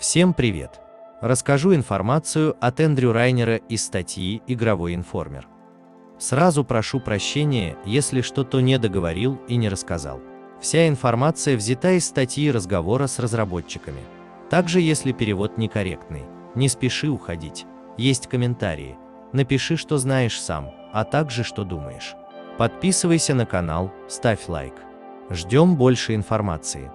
Всем привет! Расскажу информацию от Эндрю Райнера из статьи «Игровой информер». Сразу прошу прощения, если что-то не договорил и не рассказал. Вся информация взята из статьи разговора с разработчиками. Также, если перевод некорректный, не спеши уходить. Есть комментарии. Напиши, что знаешь сам, а также, что думаешь. Подписывайся на канал, ставь лайк. Ждем больше информации.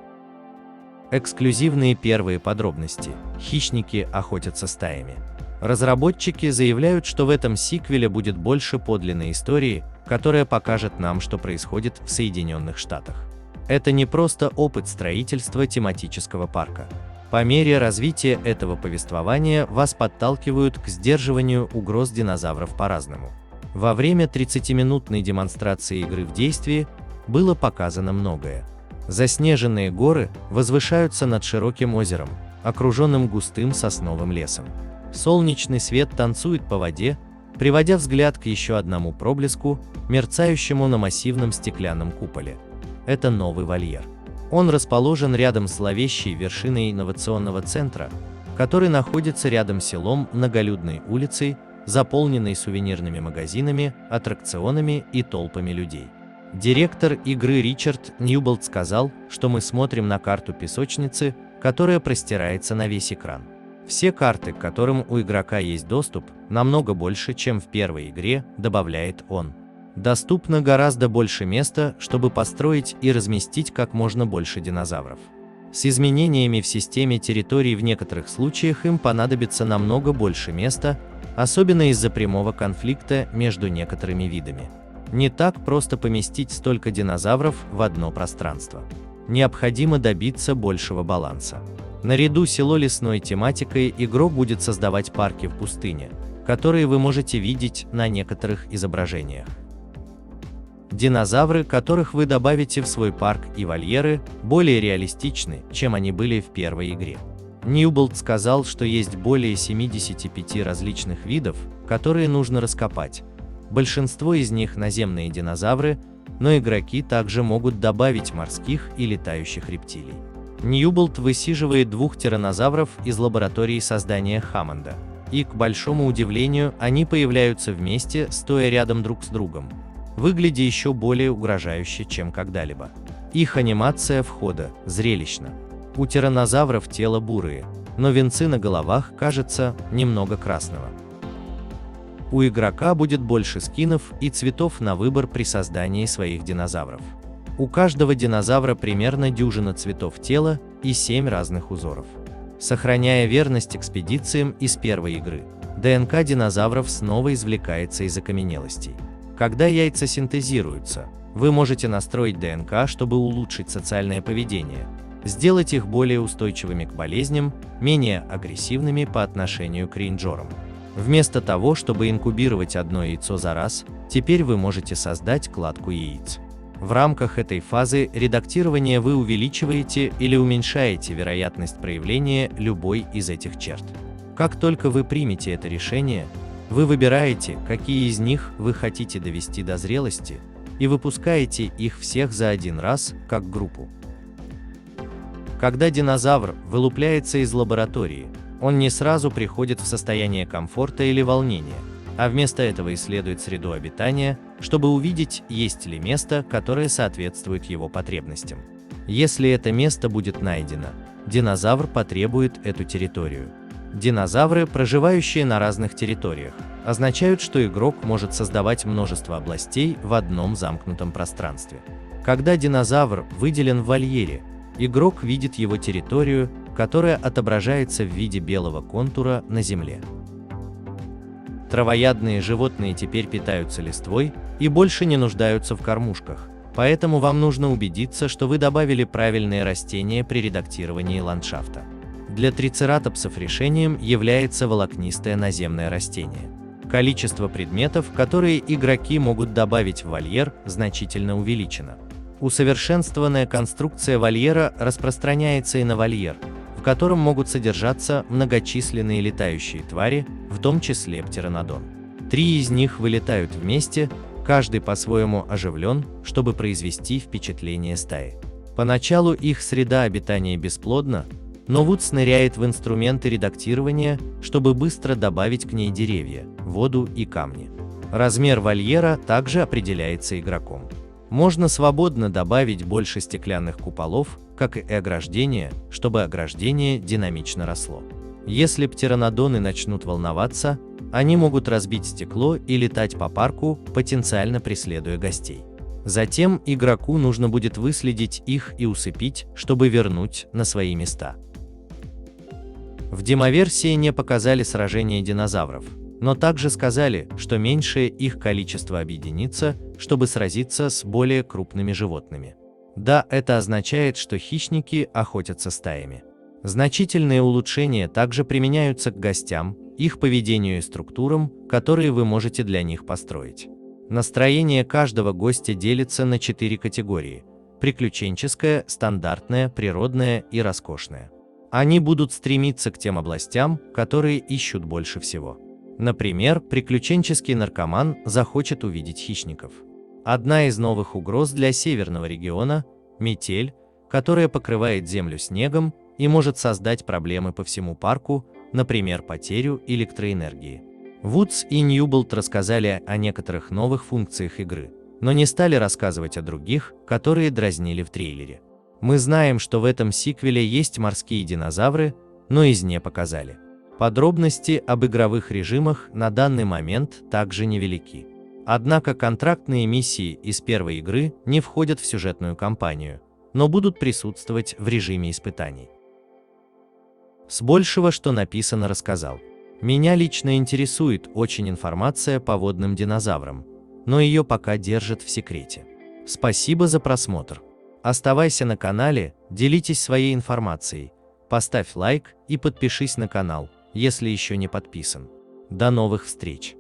Эксклюзивные первые подробности. Хищники охотятся стаями. Разработчики заявляют, что в этом сиквеле будет больше подлинной истории, которая покажет нам, что происходит в Соединенных Штатах. Это не просто опыт строительства тематического парка. По мере развития этого повествования вас подталкивают к сдерживанию угроз динозавров по-разному. Во время 30-минутной демонстрации игры в действии было показано многое. Заснеженные горы возвышаются над широким озером, окруженным густым сосновым лесом. Солнечный свет танцует по воде, приводя взгляд к еще одному проблеску, мерцающему на массивном стеклянном куполе. Это новый вольер. Он расположен рядом с зловещей вершиной инновационного центра, который находится рядом с селом многолюдной улицей, заполненной сувенирными магазинами, аттракционами и толпами людей. Директор игры Ричард Ньюболт сказал, что мы смотрим на карту песочницы, которая простирается на весь экран. Все карты, к которым у игрока есть доступ, намного больше, чем в первой игре, добавляет он. Доступно гораздо больше места, чтобы построить и разместить как можно больше динозавров. С изменениями в системе территорий в некоторых случаях им понадобится намного больше места, особенно из-за прямого конфликта между некоторыми видами. Не так просто поместить столько динозавров в одно пространство. Необходимо добиться большего баланса. Наряду с село-лесной тематикой игрок будет создавать парки в пустыне, которые вы можете видеть на некоторых изображениях. Динозавры, которых вы добавите в свой парк и вольеры, более реалистичны, чем они были в первой игре. Ньюболт сказал, что есть более 75 различных видов, которые нужно раскопать. Большинство из них наземные динозавры, но игроки также могут добавить морских и летающих рептилий. Ньюболт высиживает 2 тираннозавров из лаборатории создания Хаммонда, и, к большому удивлению, они появляются вместе, стоя рядом друг с другом, выглядя еще более угрожающе, чем когда-либо. Их анимация входа зрелищна. У тираннозавров тело бурые, но венцы на головах, кажется, немного красного. У игрока будет больше скинов и цветов на выбор при создании своих динозавров. У каждого динозавра примерно дюжина цветов тела и 7 разных узоров. Сохраняя верность экспедициям из первой игры, ДНК динозавров снова извлекается из окаменелостей. Когда яйца синтезируются, вы можете настроить ДНК, чтобы улучшить социальное поведение, сделать их более устойчивыми к болезням, менее агрессивными по отношению к рейнджерам. Вместо того, чтобы инкубировать одно яйцо за раз, теперь вы можете создать кладку яиц. В рамках этой фазы редактирования вы увеличиваете или уменьшаете вероятность проявления любой из этих черт. Как только вы примете это решение, вы выбираете, какие из них вы хотите довести до зрелости, и выпускаете их всех за один раз, как группу. Когда динозавр вылупляется из лаборатории, он не сразу приходит в состояние комфорта или волнения, а вместо этого исследует среду обитания, чтобы увидеть, есть ли место, которое соответствует его потребностям. Если это место будет найдено, динозавр потребует эту территорию. Динозавры, проживающие на разных территориях, означают, что игрок может создавать множество областей в одном замкнутом пространстве. Когда динозавр выделен в вольере, игрок видит его территорию, которая отображается в виде белого контура на земле. Травоядные животные теперь питаются листвой и больше не нуждаются в кормушках, поэтому вам нужно убедиться, что вы добавили правильные растения при редактировании ландшафта. Для трицератопсов решением является волокнистое наземное растение. Количество предметов, которые игроки могут добавить в вольер, значительно увеличено. Усовершенствованная конструкция вольера распространяется и на вольер, в котором могут содержаться многочисленные летающие твари, в том числе птеранодон. 3 из них вылетают вместе, каждый по-своему оживлен, чтобы произвести впечатление стаи. Поначалу их среда обитания бесплодна, Но Вудс ныряет в инструменты редактирования, чтобы быстро добавить к ней деревья, воду и камни. Размер вольера также определяется игроком. Можно свободно добавить больше стеклянных куполов, как и ограждения, чтобы ограждение динамично росло. Если птеранодоны начнут волноваться, они могут разбить стекло и летать по парку, потенциально преследуя гостей. Затем игроку нужно будет выследить их и усыпить, чтобы вернуть на свои места. В демоверсии не показали сражения динозавров, но также сказали, что меньшее их количество объединится, чтобы сразиться с более крупными животными. Да, это означает, что хищники охотятся стаями. Значительные улучшения также применяются к гостям, их поведению и структурам, которые вы можете для них построить. Настроение каждого гостя делится на 4 категории: приключенческое, стандартное, природное и роскошное. Они будут стремиться к тем областям, которые ищут больше всего. Например, приключенческий наркоман захочет увидеть хищников. Одна из новых угроз для северного региона – метель, которая покрывает землю снегом и может создать проблемы по всему парку, например, потерю электроэнергии. Вудс и Ньюболт рассказали о некоторых новых функциях игры, но не стали рассказывать о других, которые дразнили в трейлере. Мы знаем, что в этом сиквеле есть морские динозавры, но из не показали. Подробности об игровых режимах на данный момент также невелики. Однако контрактные миссии из первой игры не входят в сюжетную кампанию, но будут присутствовать в режиме испытаний. С большего, что написано, рассказал. Меня лично интересует очень информация по водным динозаврам, но ее пока держат в секрете. Спасибо за просмотр. Оставайся на канале, делитесь своей информацией, поставь лайк и подпишись на канал, если еще не подписан. До новых встреч!